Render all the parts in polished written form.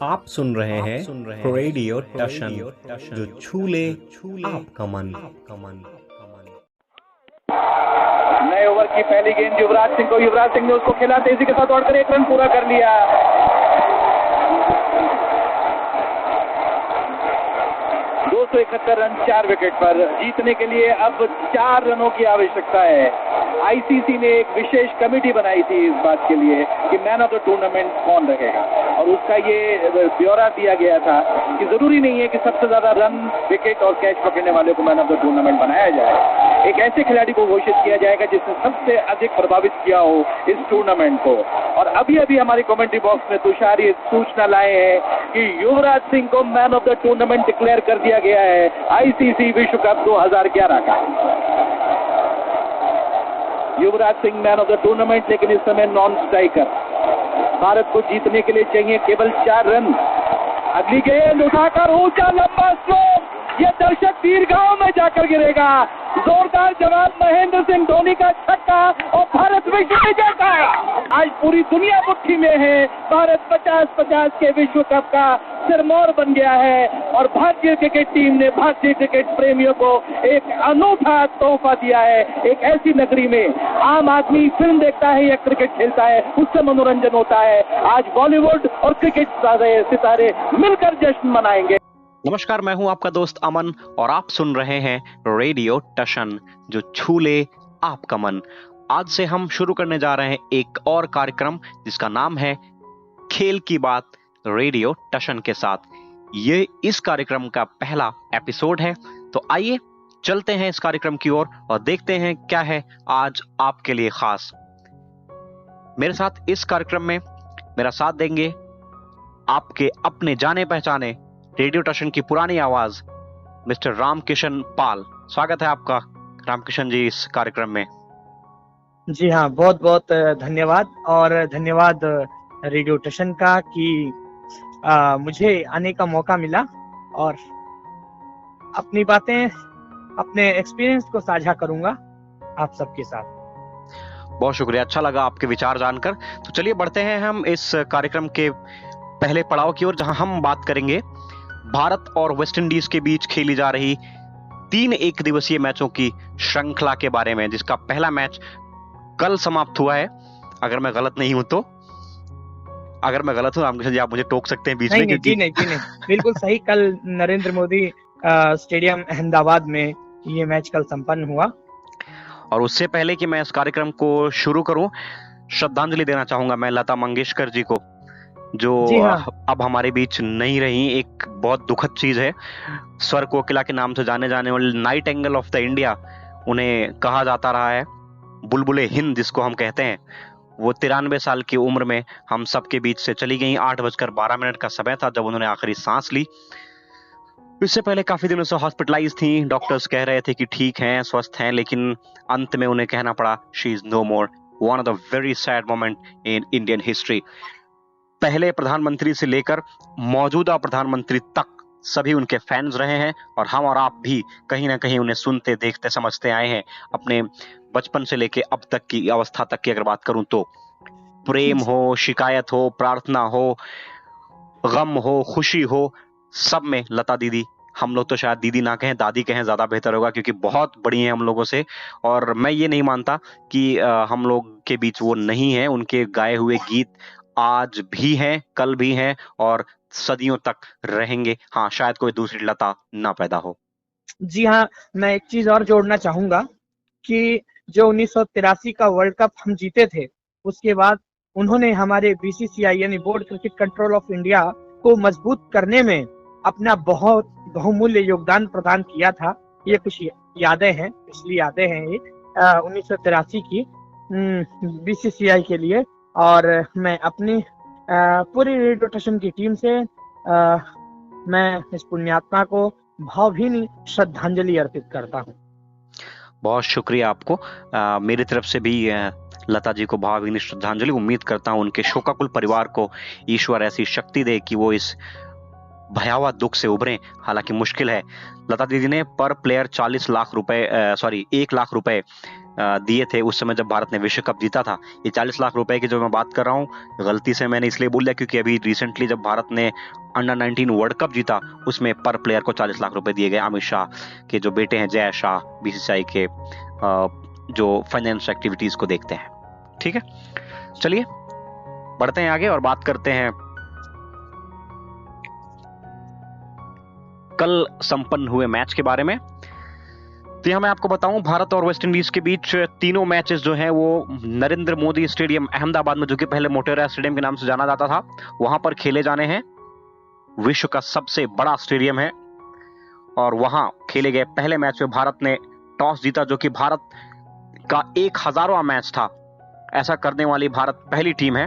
आप सुन रहे हैं रेडियो टशन, जो छू ले आपका मन। नए ओवर की पहली गेंद युवराज सिंह ने उसको खेला, तेजी के साथ दौड़कर एक रन पूरा कर लिया। 271 रन 4 विकेट पर। जीतने के लिए अब 4 रनों की आवश्यकता है। आईसीसी ने एक विशेष कमेटी बनाई थी इस बात के लिए कि मैन ऑफ द टूर्नामेंट कौन रहेगा, और उसका ये ब्यौरा दिया गया था कि जरूरी नहीं है कि सबसे ज्यादा रन, विकेट और कैच पकड़ने वाले को मैन ऑफ द टूर्नामेंट बनाया जाए। एक ऐसे खिलाड़ी को घोषित किया जाएगा जिसने सबसे अधिक प्रभावित किया हो इस टूर्नामेंट को। और अभी अभी हमारी कमेंट्री बॉक्स में तुषार ये सूचना लाए हैं कि युवराज सिंह को man of the tournament declare कर दिया गया है आईसीसी विश्व कप 2011 का। Yuvraj Singh man of the tournament, लेकिन इस समय नॉन स्ट्राइकर। भारत को जीतने के लिए चाहिए केवल 4 रन। अगली गेंद उठाकर ऊंचा लंबा स्ट्रोक, ये दर्शक दीर्घाओं में जाकर गिरेगा। जोरदार जवाब, महेंद्र सिंह धोनी का छक्का और भारत विश्व विजेता। आज पूरी दुनिया मुट्ठी में है। भारत 50-50 के विश्व कप का सिरमौर बन गया है और भारतीय क्रिकेट टीम ने भारतीय क्रिकेट प्रेमियों को एक अनूठा तोहफा दिया है। एक ऐसी नगरी में आम आदमी फिल्म देखता है या क्रिकेट खेलता है, उससे मनोरंजन होता है। आज बॉलीवुड और क्रिकेट सितारे मिलकर जश्न मनाएंगे। नमस्कार, मैं हूं आपका दोस्त अमन और आप सुन रहे हैं रेडियो टशन, जो छू ले आपका मन। आज से हम शुरू करने जा रहे हैं एक और कार्यक्रम जिसका नाम है खेल की बात रेडियो टशन के साथ। ये इस कार्यक्रम का पहला एपिसोड है, तो आइए चलते हैं इस कार्यक्रम की ओर और देखते हैं क्या है आज आपके लिए खास। मेरे साथ इस कार्यक्रम में मेरा साथ देंगे आपके अपने जाने पहचाने रेडियो टशन की पुरानी आवाज मिस्टर रामकिशन पाल। स्वागत है आपका रामकिशन जी इस कार्यक्रम में। जी हाँ, बहुत बहुत धन्यवाद। और धन्यवाद रेडियो टशन का कि मुझे आने का मौका मिला और अपनी बातें, अपने एक्सपीरियंस को साझा करूंगा आप सबके साथ। बहुत शुक्रिया, अच्छा लगा आपके विचार जानकर। तो चलिए बढ़ते हैं हम इस कार्यक्रम के पहले पड़ाव की ओर, जहां हम बात करेंगे भारत और वेस्ट इंडीज के बीच खेली जा रही 3 एक दिवसीय मैचों की श्रृंखला के बारे में, जिसका पहला मैच कल समाप्त हुआ है। अगर मैं गलत नहीं हूं तो, अगर मैं गलत हूं रामकृष्ण जी आप मुझे टोक सकते हैं बीच में। नहीं, बिल्कुल सही। कल नरेंद्र मोदी स्टेडियम अहमदाबाद में ये मैच कल संपन्न हुआ। और उससे पहले कि मैं इस कार्यक्रम को शुरू करूं, श्रद्धांजलि देना चाहूंगा मैं लता मंगेशकर जी को, जो अब हमारे बीच नहीं रही। एक बहुत दुखद चीज है। स्वर कोकिला के नाम से जाने जाने वाले night angle of the India उन्हें कहा जाता रहा है, बुलबुले हिंद जिसको हम कहते हैं। वो 93 साल की उम्र में हम सबके बीच से चली गई। 8:12 का समय था जब उन्होंने आखिरी सांस ली। इससे पहले काफी दिनों से हॉस्पिटलाइज थी। डॉक्टर्स कह रहे थे कि ठीक हैं, स्वस्थ हैं, लेकिन अंत में उन्हें कहना पड़ा she is no more. One of the very sad moment in Indian history. पहले प्रधानमंत्री से लेकर मौजूदा प्रधानमंत्री तक सभी उनके फैंस रहे हैं और हम और आप भी कहीं ना कहीं उन्हें सुनते, देखते, समझते आए हैं। अपने बचपन से लेके अब तक की अवस्था तक की अगर बात करूं तो प्रेम हो, शिकायत हो, प्रार्थना हो, गम हो, खुशी हो, सब में लता दीदी, हम लोग तो शायद दीदी ना कहें, दादी कहें ज्यादा बेहतर होगा, क्योंकि बहुत बड़ी हैं हम लोगों से। और मैं ये नहीं मानता कि हम लोग के बीच वो नहीं है। उनके गाए हुए गीत आज भी हैं, कल भी हैं और सदियों तक रहेंगे। हाँ, शायद कोई दूसरी लता ना पैदा हो। जी हाँ, मैं एक चीज और जोड़ना चाहूंगा कि जो 1983 का वर्ल्ड कप हम जीते थे, उसके बाद उन्होंने हमारे बीसीसीआई यानी board cricket control of India को मजबूत करने में अपना बहुत बहुमूल्य योगदान प्रदान किया था। ये कुछ यादें हैं, पिछली यादें हैं ये 1983 की बीसीसीआई के लिए। और मैं अपनी पूरी रेडियो टशन की टीम से मैं इस पुण्यात्मा को भावभीनी श्रद्धांजलि अर्पित करता हूँ। बहुत शुक्रिया आपको। मेरी तरफ से भी लता जी को भावभीनी श्रद्धांजलि। उम्मीद करता हूँ उनके शोकाकुल परिवार को ईश्वर ऐसी शक्ति दे कि वो इस भयावह दुख से उभरें। हालांकि मुश्किल है। लता दीदी ने पर प्लेयर 40 लाख रुपए 1 लाख रुपए दिए थे उस समय जब भारत ने विश्व कप जीता था। ये 40 लाख रुपए की जो मैं बात कर रहा हूँ गलती से मैंने इसलिए बोल दिया क्योंकि अभी रिसेंटली जब भारत ने अंडर 19 वर्ल्ड कप जीता उसमें पर प्लेयर को 40 लाख रुपए दिए गए। अमित शाह के जो बेटे हैं जय शाह बीसीसीआई के जो फाइनेंस एक्टिविटीज को देखते हैं। ठीक है, चलिए बढ़ते हैं आगे और बात करते हैं कल संपन्न हुए मैच के बारे में। तो यहां मैं आपको बताऊं भारत और वेस्ट इंडीज के बीच तीनों मैचेस जो हैं वो नरेंद्र मोदी स्टेडियम अहमदाबाद में, जो कि पहले मोटेरा स्टेडियम के नाम से जाना जाता था, वहां पर खेले जाने हैं। विश्व का सबसे बड़ा स्टेडियम है और वहां खेले गए पहले मैच में भारत ने टॉस जीता, जो कि भारत का 1000वां मैच था। ऐसा करने वाली भारत पहली टीम है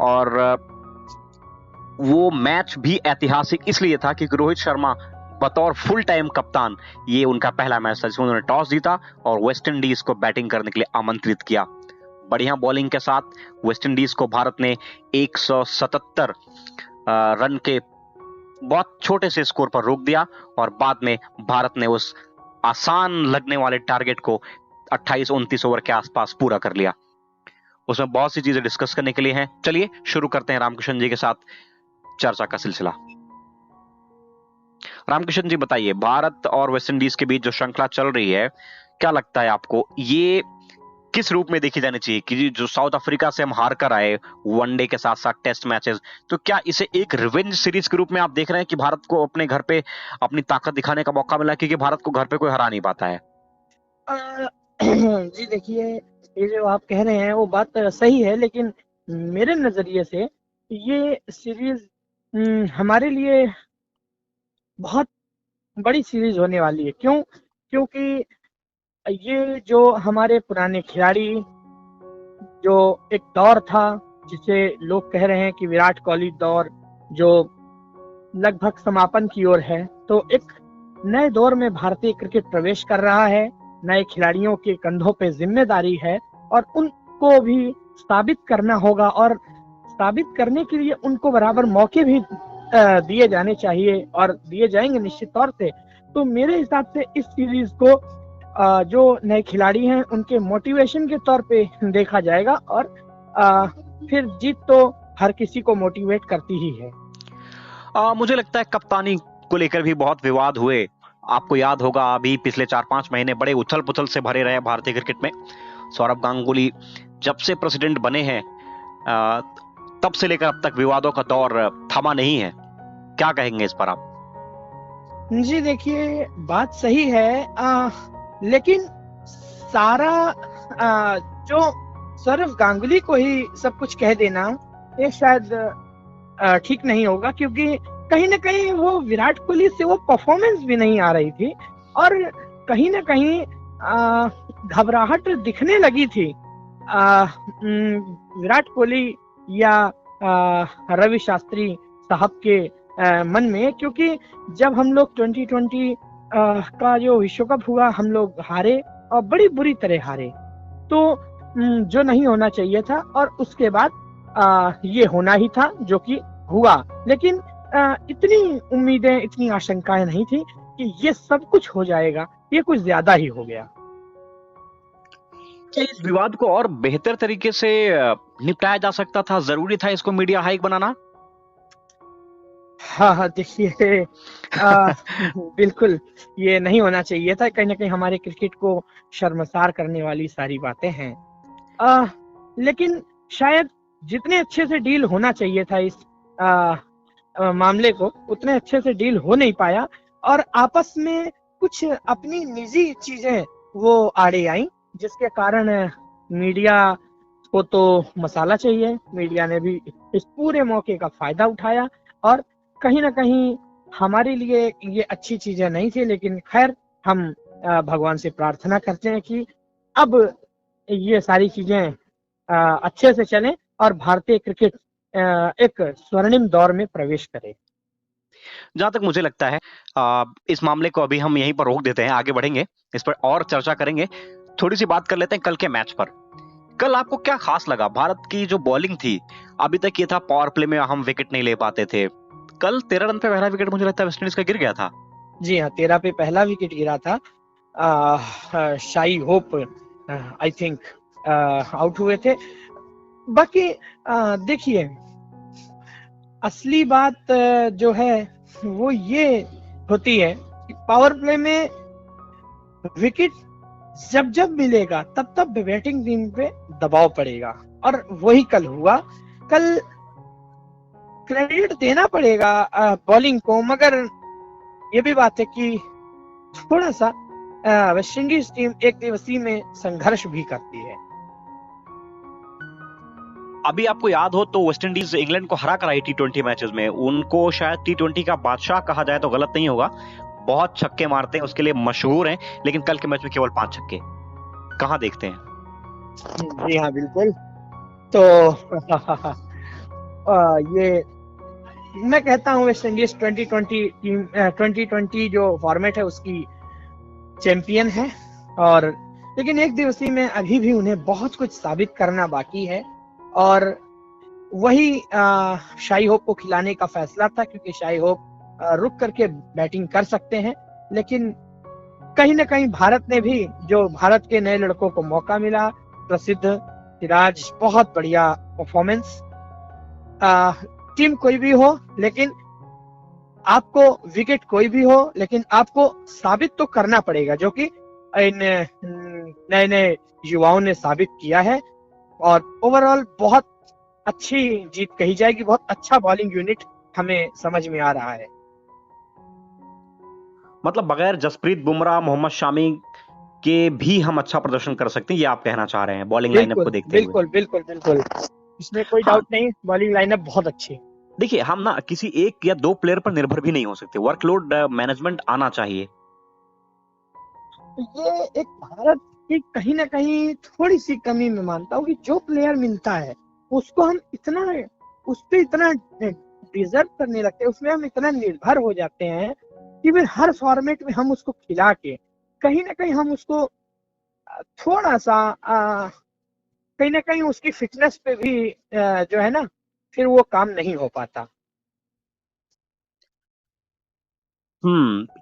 और वो मैच भी ऐतिहासिक इसलिए था क्योंकि रोहित शर्मा बतौर फुल टाइम कप्तान ये उनका पहला मैच था जिसमें उन्होंने टॉस जीता और वेस्ट इंडीज को बैटिंग करने के लिए आमंत्रित किया। बढ़िया बॉलिंग के साथ वेस्ट इंडीज को भारत ने 177 रन के बहुत छोटे से स्कोर पर रोक दिया और बाद में भारत ने उस आसान लगने वाले टारगेट को 28-29 ओवर के आसपास पूरा कर लिया। उसमें बहुत सी चीजें डिस्कस करने के लिए हैं। चलिए शुरू करते हैं रामकिशन जी के साथ चर्चा का सिलसिला। रामकिशन जी बताइए, भारत और वेस्ट इंडीज के बीच जो श्रृंखला चल रही है, क्या लगता है आपको ये किस रूप में देखी जानी चाहिए कि जो साउथ अफ्रीका से हम हार कर आए वनडे के साथ साथ टेस्ट मैचेस, तो क्या इसे एक रिवेंज सीरीज के रूप में आप देख रहे हैं कि भारत को अपने घर पे अपनी ताकत दिखाने का मौका मिला क्योंकि भारत को घर पे कोई हरा नहीं पाता है? जी देखिए, ये जो आप कह रहे हैं वो बात सही है, लेकिन मेरे नजरिए से ये सीरीज हमारे लिए बहुत बड़ी सीरीज होने वाली है। क्यों? क्योंकि ये जो हमारे पुराने खिलाड़ी, जो एक दौर था जिसे लोग कह रहे हैं कि विराट कोहली दौर, जो लगभग समापन की ओर है, तो एक नए दौर में भारतीय क्रिकेट प्रवेश कर रहा है। नए खिलाड़ियों के कंधों पे जिम्मेदारी है और उनको भी साबित करना होगा और साबित करने के लिए उनको बराबर मौके भी दिए जाने चाहिए और दिए जाएंगे निश्चित तौर से। तो मेरे हिसाब से इस सीरीज को जो नए खिलाड़ी हैं उनके मोटिवेशन के तौर पे देखा जाएगा और फिर जीत तो हर किसी को मोटिवेट करती ही है। मुझे लगता है कप्तानी को लेकर भी बहुत विवाद हुए। आपको याद होगा अभी पिछले 4-5 महीने बड़े उछल पुछल से भरे रहे भारतीय क्रिकेट में। सौरभ गांगुली जब से प्रेसिडेंट बने हैं तब से लेकर अब तक विवादों का दौर थमा नहीं है। क्या कहेंगे इस पर आप? जी देखिए, बात सही है, लेकिन सारा जो सौरभ गांगुली को ही सब कुछ कह देना ये शायद ठीक नहीं होगा, क्योंकि कहीं ना कहीं वो विराट कोहली से वो परफॉर्मेंस भी नहीं आ रही थी और कहीं ना कहीं घबराहट दिखने लगी थी विराट कोहली या रवि शास्त्री साहब के मन में, क्योंकि जब हम लोग 2020 का जो विश्व कप हुआ हम लोग हारे और बड़ी बुरी तरह हारे, तो जो नहीं होना चाहिए था, और उसके बाद ये होना ही था जो कि हुआ। लेकिन इतनी उम्मीदें, इतनी आशंकाएं नहीं थी कि ये सब कुछ हो जाएगा, ये कुछ ज्यादा ही हो गया। क्या इस विवाद को और बेहतर तरीके से निपटाया जा सकता था? जरूरी था इसको मीडिया हाइक बनाना? हाँ देखिए, बिल्कुल ये नहीं होना चाहिए था। कहीं ना कहीं हमारे क्रिकेट को शर्मसार करने वाली सारी बातें हैं, लेकिन शायद जितने अच्छे से डील होना चाहिए था इस मामले को, उतने अच्छे से डील हो नहीं पाया और आपस में कुछ अपनी निजी चीजें वो आड़े आई, जिसके कारण मीडिया को तो मसाला चाहिए। मीडिया ने भी इस पूरे मौके का फायदा उठाया और कहीं ना कहीं हमारे लिए ये अच्छी चीजें नहीं थी, लेकिन खैर हम भगवान से प्रार्थना करते हैं कि अब ये सारी चीजें अच्छे से चलें और भारतीय क्रिकेट एक स्वर्णिम दौर में प्रवेश करे। जहां तक मुझे लगता है इस मामले को अभी हम यहीं पर रोक देते हैं, आगे बढ़ेंगे, इस पर और चर्चा करेंगे। थोड़ी सी बात कर लेते हैं कल के मैच पर। कल आपको क्या खास लगा? भारत की जो बॉलिंग थी, अभी तक ये था पावर प्ले में हम विकेट नहीं ले पाते थे, कल 13 रन पे पहला विकेट मुझे लगता है वेस्टइंडीज का गिर गया था। जी हाँ, 13 पे पहला विकेट गिरा था। Shai hope I think out हुए थे। बाकी देखिए, असली बात जो है वो ये होती है कि पावर प्ले में विकेट जब जब मिलेगा तब तब बैटिंग टीम पे दबाव पड़ेगा, और वही कल हुआ। कल क्रेडिट देना पड़ेगा बॉलिंग को, मगर ये भी बात है कि थोड़ा सा वेस्ट इंडीज टीम एक दिवसीय में संघर्ष भी करती है। अभी आपको याद हो तो वेस्ट इंडीज इंग्लैंड को हरा कर आई T20 मैचेस में। उनको शायद T20 का बादशाह कहा जाए तो गलत नहीं होगा। बहुत छक्के मारते हैं, उसके लिए मशहूर हैं, लेकिन कल के मैच में केवल 5 छक्के। कहां देखते हैं? जी हाँ, बिल्कुल। तो ये मैं कहता हूँ वेस्ट इंडीज 2020 जो फॉर्मेट है उसकी चैंपियन है, और लेकिन एक दिवसीय में अभी भी उन्हें बहुत कुछ साबित करना बाकी है, और वही शाई होप को खिलाने का फैसला था, क्योंकि शाई होप रुक करके बैटिंग कर सकते हैं। लेकिन कहीं ना कहीं भारत ने भी, जो भारत के नए लड़कों को मौका मिला, प्रसिद्ध सिराज, बहुत बढ़िया परफॉर्मेंस। टीम कोई भी हो, लेकिन आपको विकेट कोई भी हो, लेकिन आपको साबित तो करना पड़ेगा, जो कि इन नए नए युवाओं ने साबित किया है। और ओवरऑल बहुत अच्छी जीत कही जाएगी, बहुत अच्छा बॉलिंग यूनिट हमें समझ में आ रहा है। मतलब बगैर जसप्रीत बुमराह, मोहम्मद शामी के भी हम अच्छा प्रदर्शन कर सकते हैं, ये आप कहना चाह रहे हैं बॉलिंग लाइनअप को देखते हुए? बिल्कुल बिल्कुल बिल्कुल, इसमें कोई डाउट नहीं, बॉलिंग लाइनअप बहुत अच्छी। देखिए, हम ना किसी एक या दो प्लेयर पर निर्भर भी नहीं हो सकते, वर्कलोड मैनेजमेंट आना चाहिए। ये एक भारत की कहीं ना कहीं थोड़ी सी कमी में मानता हूँ, कि जो प्लेयर मिलता है उसको हम इतना, उस पर इतना डिजर्व करने लगते हैं, उसमें हम इतना निर्भर हो जाते हैं कि फिर हर फॉर्मेट में हम उसको खिला के कहीं ना कहीं हम उसको थोड़ा सा कहीं ना कहीं उसकी फिटनेस पे भी जो है ना, फिर वो काम नहीं हो पाता।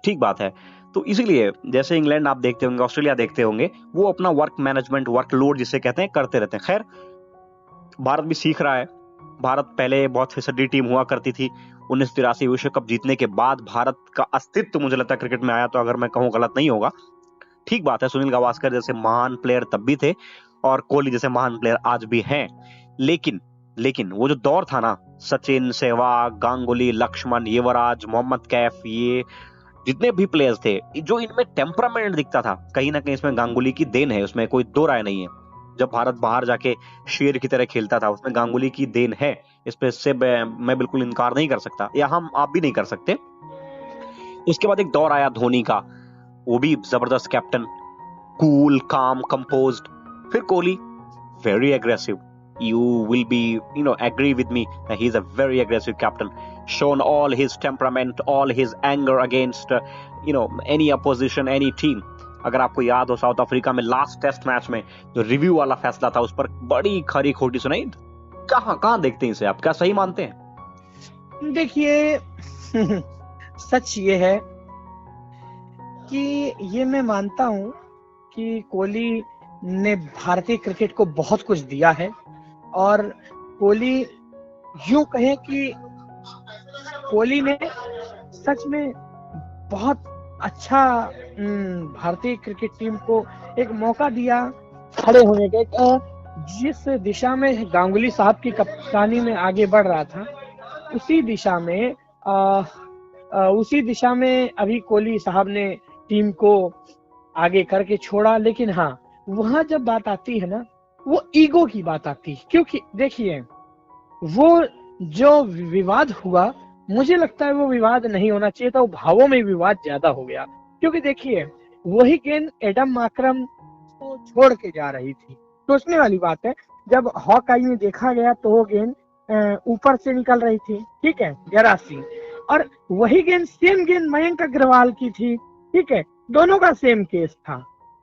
ठीक बात है। तो इसीलिए जैसे इंग्लैंड आप देखते होंगे, ऑस्ट्रेलिया देखते होंगे, वो अपना वर्क मैनेजमेंट, वर्कलोड जिसे कहते हैं, करते रहते हैं। खैर, भारत भी सीख रहा है। भारत पहले बहुत फिसड्डी टीम हुआ करती थी। 1983 विश्व कप जीतने के बाद भारत का अस्तित्व मुझे लगता है क्रिकेट में आया, तो अगर मैं कहूँ गलत नहीं होगा। ठीक बात है, सुनील गावस्कर जैसे महान प्लेयर तब भी थे, और कोहली जैसे महान प्लेयर आज भी हैं। लेकिन वो जो दौर था ना, सचिन, सहवाग, गांगुली, लक्ष्मण, युवराज, मोहम्मद कैफ, ये जितने भी प्लेयर्स थे, जो इनमें टेम्परामेंट दिखता था, कहीं ना कहीं इसमें गांगुली की देन है, उसमें कोई दो राय नहीं है। जब भारत बाहर जाके शेर की तरह खेलता था, उसमें गांगुली की देन है, इस पे से मैं बिल्कुल इनकार नहीं कर सकता, या हम आप भी नहीं कर सकते। उसके बाद एक दौर आया धोनी का, वो भी जबरदस्त कैप्टन, कूल, काम, कंपोज्ड। फिर Kohli, very aggressive. You will be, agree with me that he's a very aggressive captain. Shown all his temperament, all his anger against, any opposition, any team. अगर आपको याद हो, साउथ अफ्रीका में last test match में जो review वाला फैसला था, उस पर बड़ी खरी खोटी सुनाई। कहां देखते हैं इसे आप? क्या सही मानते हैं? देखिए, सच ये है कि ये मैं मानता हूं कि कोहली ने भारतीय क्रिकेट को बहुत कुछ दिया है, और कोहली, यूं कहें कि कोहली ने सच में बहुत अच्छा भारतीय क्रिकेट टीम को एक मौका दिया खड़े होने का। जिस दिशा में गांगुली साहब की कप्तानी में आगे बढ़ रहा था, उसी दिशा में अभी कोहली साहब ने टीम को आगे करके छोड़ा। लेकिन हाँ, वहां जब बात आती है ना, वो ईगो की बात आती है। क्योंकि देखिए, वो जो विवाद हुआ, मुझे लगता है वो विवाद नहीं होना चाहिए था, वो भावों में विवाद ज्यादा हो गया। क्योंकि देखिए, वही गेंद एडम मार्करम को छोड़ के जा रही थी, सोचने वाली बात है। जब हॉक आई में देखा गया तो वो गेंद ऊपर से निकल रही थी, ठीक है, जरा सी, और वही गेंद, सेम गेंद मयंक अग्रवाल की थी, ठीक है, दोनों का सेम केस था।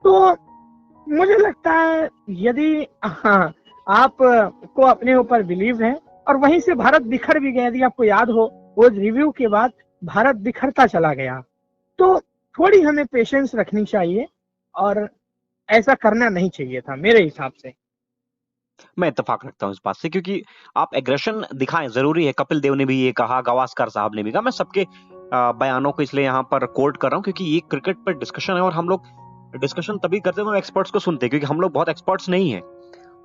तो मुझे लगता है यदि आप को अपने ऊपर बिलीव है, और वहीं से भारत बिखर भी गया। यदि आपको याद हो वो रिव्यू के बाद भारत बिखरता चला गया। तो थोड़ी हमें पेशेंस रखनी चाहिए और ऐसा करना नहीं चाहिए था मेरे हिसाब से। मैं इत्तेफाक रखता हूँ इस बात से, क्योंकि आप एग्रेशन दिखाएं, जरूरी है। कपिल देव ने भी ये कहा, गावस्कर साहब ने भी कहा। मैं सबके बयानों को इसलिए यहाँ पर कोट कर रहा हूँ क्योंकि ये क्रिकेट पर डिस्कशन है और हम लोग डिस्कशन तभी करते हैं, हम एक्सपर्ट्स को सुनते हैं, क्योंकि हम लोग बहुत एक्सपर्ट्स नहीं है।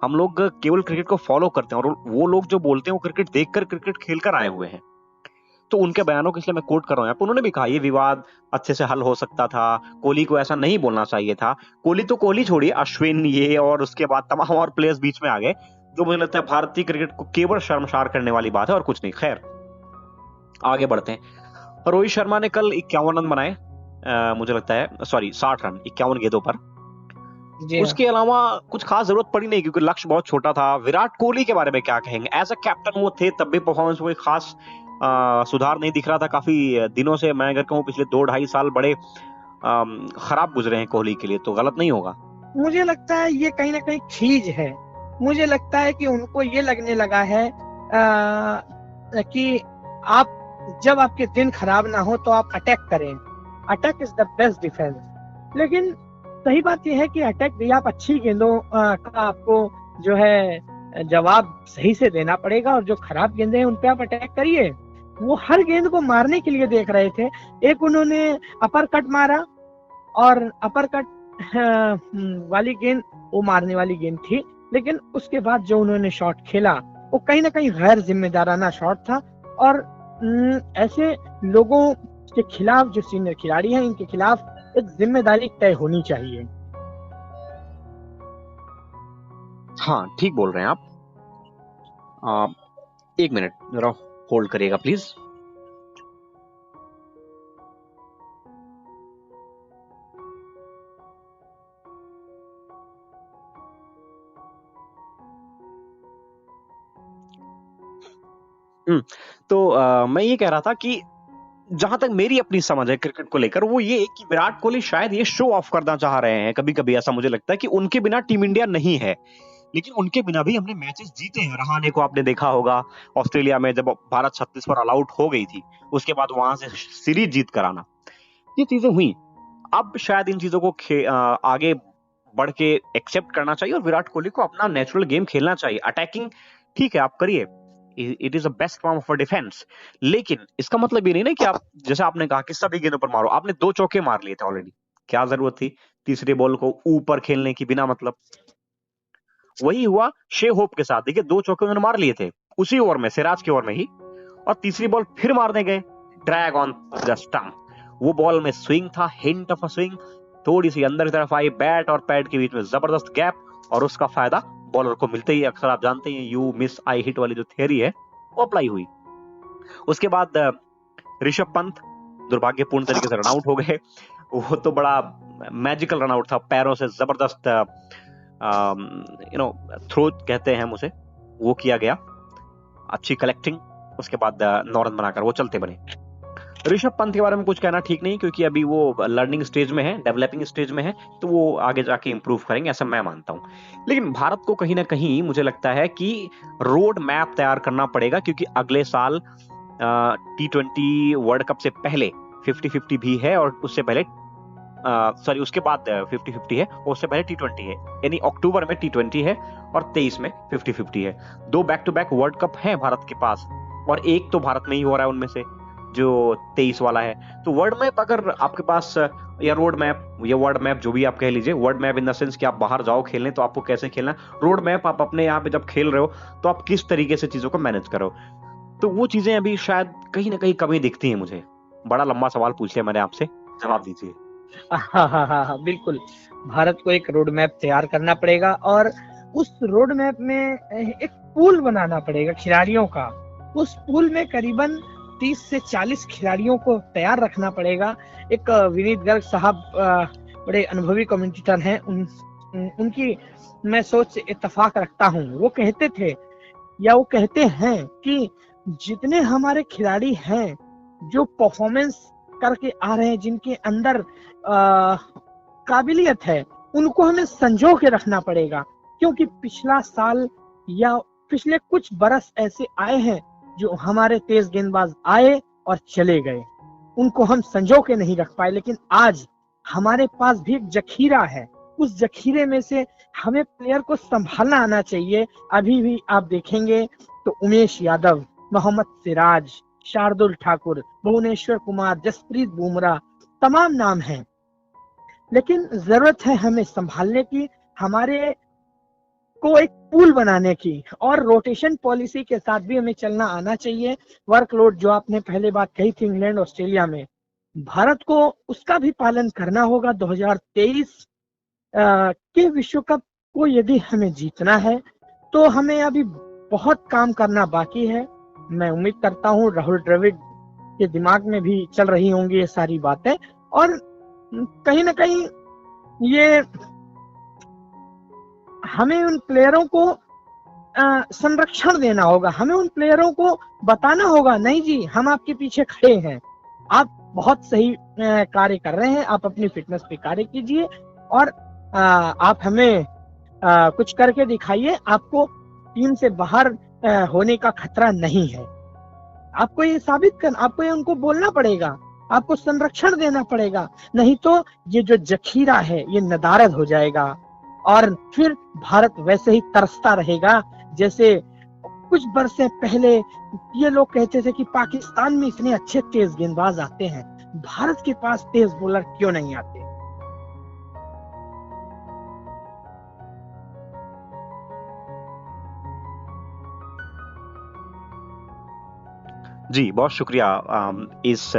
हम लोग केवल क्रिकेट को फॉलो करते हैं और वो लोग जो बोलते हैं वो क्रिकेट देखकर, क्रिकेट खेलकर आए हुए हैं। तो उनके बयानों को इसलिए मैं कोट कर रहा हूँ यहाँ पे। उन्होंने भी कहा ये विवाद अच्छे से हल हो सकता था, कोहली को ऐसा नहीं बोलना चाहिए था। कोहली तो कोहली छोड़िए, अश्विन ये और उसके बाद तमाम और प्लेयर्स बीच में आ गए, जो मुझे लगता है भारतीय क्रिकेट को केवल शर्मसार करने वाली बात है और कुछ नहीं। खैर आगे बढ़ते हैं। रोहित शर्मा ने कल 51 रन बनाए, मुझे लगता है, सॉरी 60 रन 51 गेंदों पर। उसके अलावा कुछ खास जरूरत पड़ी नहीं क्योंकि लक्ष्य बहुत छोटा था। विराट कोहली के बारे में क्या कहेंगे? एज अ कैप्टन वो थे, तब भी परफॉर्मेंस कोई खास सुधार नहीं दिख रहा था काफी दिनों से। मैं अगर कहूँ पिछले 2-2.5 साल बड़े खराब गुजरे हैं कोहली के लिए, तो गलत नहीं होगा। मुझे लगता है ये कहीं ना कहीं खीज है। मुझे लगता है कि उनको ये लगने लगा है कि आप जब आपके दिन खराब ना हो तो आप अटैक करें। Attack is the best defence. लेकिन सही बात यह है कि अटैक भी आप अच्छी गेंदों का आपको जो है जवाब सही से देना पड़ेगा, और जो खराब गेंदें हैं उन पे आप अटैक करिए। वो हर गेंद को मारने के लिए देख रहे थे। एक उन्होंने अपर कट मारा, और अपर कट वाली गेंद वो मारने वाली गेंद थी, लेकिन उसके बाद जो उन्होंने शॉट खेला वो कहीं ना कहीं गैर जिम्मेदाराना शॉट था। और ऐसे लोगों के खिलाफ, जो सीनियर खिलाड़ी हैं, इनके खिलाफ एक जिम्मेदारी तय होनी चाहिए। हाँ ठीक बोल रहे हैं आप। 1 मिनट जरा होल्ड करिएगा प्लीज। तो मैं ये कह रहा था कि जहां तक मेरी अपनी समझ है क्रिकेट को लेकर, वो ये कि विराट कोहली शायद ये शो ऑफ करना चाह रहे हैं। कभी कभी ऐसा मुझे लगता है कि उनके बिना टीम इंडिया नहीं है, लेकिन उनके बिना भी हमने मैचेस जीते हैं। रहाणे को आपने देखा होगा ऑस्ट्रेलिया में, जब भारत 36 पर ऑल आउट हो गई थी, उसके बाद वहां से सीरीज जीत कर आना, ये चीजें हुई। अब शायद इन चीजों को आगे बढ़ के एक्सेप्ट करना चाहिए और विराट कोहली को अपना नेचुरल गेम खेलना चाहिए। अटैकिंग ठीक है आप करिए, it is a best form of defence, लेकिन इसका मतलब ये नहीं ना कि आप, जैसे आपने कहा कि सभी गेंदों पर मारो। आपने 2 चौके मार लिए थे ऑलरेडी, क्या जरूरत थी तीसरे बॉल को ऊपर खेलने की बिना मतलब? वही हुआ शे होप के साथ। देखिए 2 चौके उन्होंने मार लिए थे उसी ओवर में, सिराज के ओवर में ही, और तीसरी बॉल फिर मारने गए, ड्रैग ऑन द स्टंप। वो बॉल में स्विंग था, हिंट ऑफ अ स्विंग, थोड़ी सी अंदर की तरफ आई, बैट और पैड के बीच में जबरदस्त गैप, और उसका फायदा बॉलर को मिलते ही। अक्सर आप जानते हैं यू मिस आई हिट वाली जो थियरी है वो अप्लाई हुई। उसके बाद ऋषभ पंत दुर्भाग्यपूर्ण तरीके से रनआउट हो गए। वो तो बड़ा मैजिकल रनआउट था, पैरों से जबरदस्त थ्रो कहते हैं हम उसे, वो किया गया, अच्छी कलेक्टिंग। उसके बाद 9 रन बनाकर वो चलते बने। ऋषभ पंत के बारे में कुछ कहना ठीक नहीं, क्योंकि अभी वो लर्निंग स्टेज में है, डेवलपिंग स्टेज में है, तो वो आगे जाके इंप्रूव करेंगे, ऐसा मैं मानता हूं। लेकिन भारत को कहीं ना कहीं मुझे लगता है कि रोड मैप तैयार करना पड़ेगा, क्योंकि अगले साल T20 वर्ल्ड कप से पहले 50-50 भी है, और उससे पहले सॉरी उसके बाद 50-50 है, और उससे पहले T20 है। यानी अक्टूबर में T20 है और 23 में 50-50 है। 2 back to back world cup है भारत के पास, और एक तो भारत में ही हो रहा है उनमें से, जो 23 वाला है। तो वर्ल्ड मैप अगर आपके पास, या रोड मैप या वर्ल्ड मैप जो भी आप कह लीजिए, world map in the sense कि आप बाहर जाओ खेलने तो आपको कैसे खेलना, रोड मैप आप अपने यहाँ पे जब खेल रहे हो तो आप किस तरीके से चीजों को मैनेज करो, तो वो चीजें अभी शायद कहीं ना कहीं कमी दिखती है मुझे। बड़ा लंबा सवाल पूछ लिया मैंने आपसे, जवाब दीजिए। हाँ, बिल्कुल। भारत को एक रोड मैप तैयार करना पड़ेगा, और उस रोड मैप में एक पूल बनाना पड़ेगा खिलाड़ियों का। उस पूल में करीबन 30 से 40 खिलाड़ियों को तैयार रखना पड़ेगा। एक विनीत गर्ग साहब बड़े अनुभवी कमेंटेटर हैं, उनकी मैं सोच से इत्तेफाक रखता हूँ। वो कहते थे, या वो कहते हैं कि जितने हमारे खिलाड़ी हैं जो परफॉर्मेंस करके आ रहे हैं, जिनके अंदर काबिलियत है, उनको हमें संजो के रखना पड़ेगा। क्योंकि पिछला साल या पिछले कुछ बरस ऐसे आए हैं जो हमारे तेज गेंदबाज आए और चले गए, उनको हम संजो के नहीं रख पाए। लेकिन आज हमारे पास भी एक जखीरा है, उस जखीरे में से हमें प्लेयर को संभालना आना चाहिए। अभी भी आप देखेंगे तो उमेश यादव, मोहम्मद सिराज, शार्दुल ठाकुर, भुवनेश्वर कुमार, जसप्रीत बुमराह, तमाम नाम हैं, लेकिन जरूरत है हमें संभालने की, हमारे को एक पूल बनाने की, और रोटेशन पॉलिसी के साथ भी हमें चलना आना चाहिए। वर्कलोड जो आपने पहले बात कही थी इंग्लैंड ऑस्ट्रेलिया में, भारत को उसका भी पालन करना होगा। 2023 के विश्व कप को यदि हमें जीतना है तो हमें अभी बहुत काम करना बाकी है। मैं उम्मीद करता हूँ राहुल द्रविड़ के दिमाग में भी चल रही होंगी ये सारी बातें, और कहीं ना कहीं ये हमें उन प्लेयरों को संरक्षण देना होगा, हमें उन प्लेयरों को बताना होगा, नहीं जी हम आपके पीछे खड़े हैं, आप बहुत सही कार्य कर रहे हैं, आप अपनी फिटनेस पे कार्य कीजिए और आप हमें कुछ करके दिखाइए, आपको टीम से बाहर होने का खतरा नहीं है। आपको ये साबित करना, आपको ये उनको बोलना पड़ेगा, आपको संरक्षण देना पड़ेगा, नहीं तो ये जो जखीरा है ये नदारद हो जाएगा और फिर भारत वैसे ही तरसता रहेगा जैसे कुछ बरसें पहले ये लोग कहते थे कि पाकिस्तान में इतने अच्छे तेज गेंदबाज आते हैं, भारत के पास तेज बॉलर क्यों नहीं आते। जी बहुत शुक्रिया इस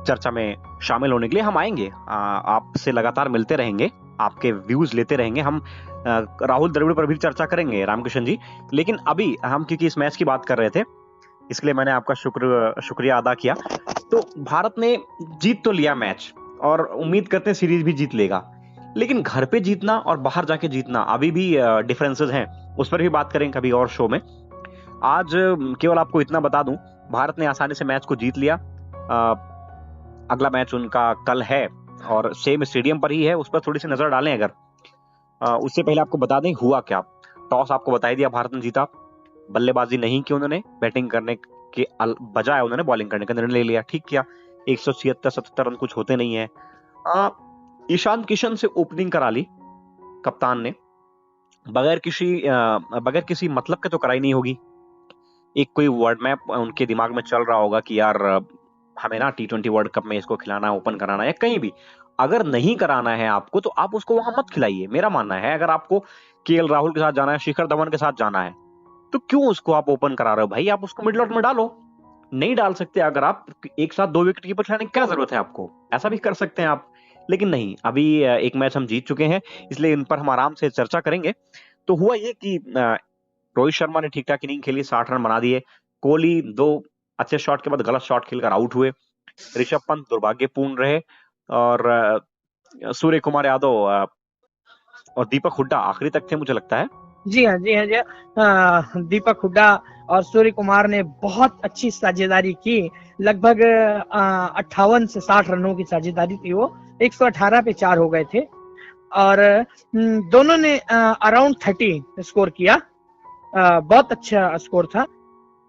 चर्चा में शामिल होने के लिए। हम आएंगे, आपसे लगातार मिलते रहेंगे, आपके व्यूज लेते रहेंगे, हम राहुल द्रविड़ पर भी चर्चा करेंगे रामकिशन जी। लेकिन अभी हम क्योंकि इस मैच की बात कर रहे थे इसके लिए मैंने आपका शुक्रिया अदा किया। तो भारत ने जीत तो लिया मैच और उम्मीद करते हैं सीरीज भी जीत लेगा, लेकिन घर पे जीतना और बाहर जाके जीतना अभी भी डिफरेंसेस हैं, उस पर भी बात करेंगे कभी और शो में। आज केवल आपको इतना बता दूं, भारत ने आसानी से मैच को जीत लिया। अगला मैच उनका कल है और सेम स्टेडियम पर ही है, उस पर थोड़ी सी नजर डालें अगर। उससे पहले आपको बता दें हुआ क्या। टॉस आपको बता ही दिया, भारत ने जीता, बल्लेबाजी नहीं की उन्होंने, बैटिंग करने के बजाय उन्होंने बॉलिंग करने का निर्णय ले लिया। ठीक किया, 176-77 रन कुछ होते नहीं है। ईशान किशन से ओपनिंग करा ली कप्तान ने, बगैर किसी मतलब के तो कराई नहीं होगी। एक कोई वर्ड मैप उनके दिमाग में चल रहा होगा कि यार हमें ना T20 वर्ल्ड कप में इसको खिलाना, ओपन कराना, या कहीं भी अगर नहीं कराना है आपको तो आप उसको वहां मत खिलाइए। मेरा मानना है अगर आपको KL राहुल के साथ जाना है, शिखर धवन के साथ जाना है, तो क्यों उसको आप ओपन करा रहे हो भाई? आप उसको मिडिल ऑर्डर में डालो। नहीं डाल सकते अगर आप एक साथ 2 विकेट कीपर खिलाने की क्या जरूरत है आपको? ऐसा भी कर सकते हैं आप, लेकिन नहीं। अभी एक मैच हम जीत चुके हैं, इसलिए इन पर हम आराम से चर्चा करेंगे। तो हुआ ये कि रोहित शर्मा ने ठीक ठाक इनिंग खेली, 60 रन बना दिए। कोहली 2 अच्छे शॉट के बाद गलत शॉट खेलकर आउट हुए। ऋषभ पंत दुर्भाग्यपूर्ण रहे और सूर्य कुमार यादव और दीपक हुड्डा आखिरी तक थे मुझे लगता है। जी हाँ, दीपक हुड्डा और सूर्य कुमार ने बहुत अच्छी साझेदारी की। लगभग 58 से 60 रनों की साझेदारी थी, वो 118 पे 4 हो गए थे और दोनों ने अराउंड 30 स्कोर किया। बहुत अच्छा स्कोर था,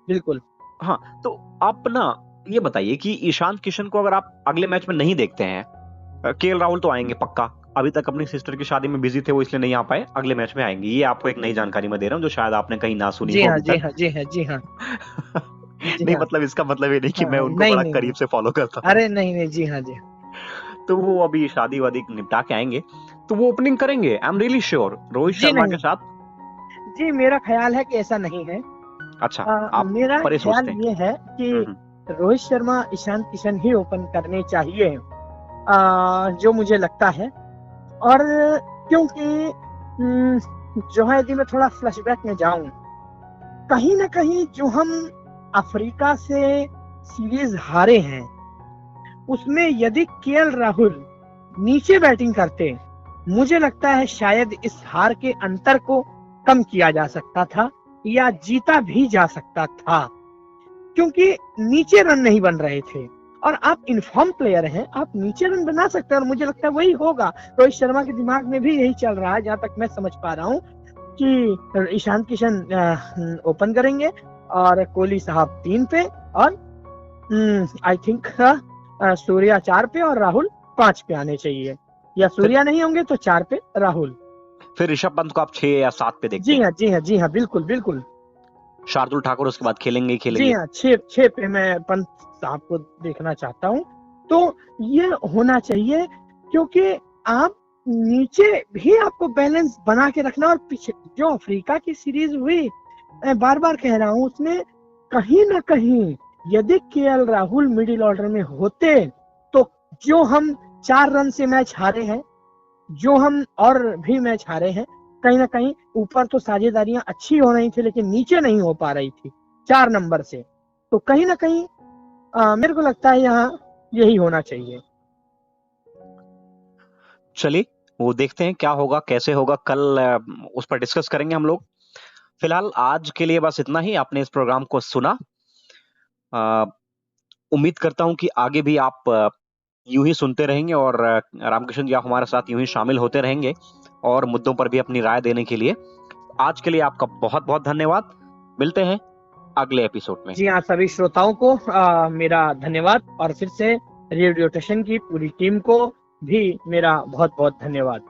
बिल्कुल। हाँ, तो आप ना ये बताइए कि ईशान किशन को अगर आप अगले मैच में नहीं देखते हैं, KL राहुल तो आएंगे पक्का, अभी तक अपनी सिस्टर की शादी में बिजी थे वो, इसलिए नहीं आ पाए, अगले मैच में आएंगे। ये आपको एक नई जानकारी मैं दे रहा हूँ जो शायद आपने कहीं ना सुनी हो। जी हाँ। नहीं मतलब इसका मतलब ये नहीं कि मैं उनको बड़ा करीब से फॉलो करता हूँ। अरे नहीं, जी हाँ। तो वो अभी शादी वादी निपटा के आएंगे तो वो ओपनिंग करेंगे, I am really sure, Rohit Sharma के साथ। जी मेरा ख्याल है कि ऐसा नहीं है। अच्छा, मेरा ख्याल ये है कि रोहित शर्मा, ईशान किशन ही ओपन करने चाहिए, जो मुझे लगता है। और क्योंकि जो है, यदि मैं थोड़ा फ्लैशबैक में जाऊं, कहीं ना कहीं जो हम अफ्रीका से सीरीज हारे हैं उसमें यदि KL राहुल नीचे बैटिंग करते, मुझे लगता है शायद इस हार के अंतर को कम किया जा सकता था या जीता भी जा सकता था, क्योंकि नीचे रन नहीं बन रहे थे। और आप इनफॉर्म प्लेयर हैं, आप नीचे रन बना सकते हैं और मुझे लगता है वही होगा। रोहित शर्मा के दिमाग में भी यही चल रहा है, जहां तक मैं समझ पा रहा हूं, कि ईशान किशन ओपन करेंगे और कोहली साहब 3 पे और आई थिंक सूर्या 4 पे और राहुल 5 पे आने चाहिए, या सूर्या नहीं होंगे तो 4 पे राहुल। फिर ऋषभ पंत को आप 6 या 7 पे देखते हैं? जी हाँ, बिल्कुल बिल्कुल। शार्दुल ठाकुर उसके बाद खेलेंगे? जी हाँ, 6 पे मैं पंत साहब को देखना चाहता हूँ। तो ये होना चाहिए, क्योंकि आप नीचे भी आपको बैलेंस बना के रखना। और पीछे जो अफ्रीका की सीरीज हुई, मैं बार बार कह रहा हूँ, उसमें कहीं ना कहीं यदि केएल राहुल मिडिल ऑर्डर में होते तो जो हम 4 रन से मैच हारे हैं, जो हम और भी मैच हारे हैं, कहीं ना कहीं ऊपर तो साझेदारियां अच्छी हो रही थी लेकिन नीचे नहीं हो पा रही थी 4 नंबर से। तो कहीं ना कहीं मेरे को लगता है यहाँ यही होना चाहिए। चलिए वो देखते हैं क्या होगा, कैसे होगा, कल उस पर डिस्कस करेंगे हम लोग। फिलहाल आज के लिए बस इतना ही। आपने इस प्रोग्राम को सुना, उम्मीद करता हूं कि आगे भी आप यूं ही सुनते रहेंगे और रामकिशन जी आप हमारे साथ यूं ही शामिल होते रहेंगे और मुद्दों पर भी अपनी राय देने के लिए। आज के लिए आपका बहुत बहुत धन्यवाद। मिलते हैं अगले एपिसोड में। जी हाँ, सभी श्रोताओं को मेरा धन्यवाद और फिर से रेडियो स्टेशन की पूरी टीम को भी मेरा बहुत बहुत धन्यवाद।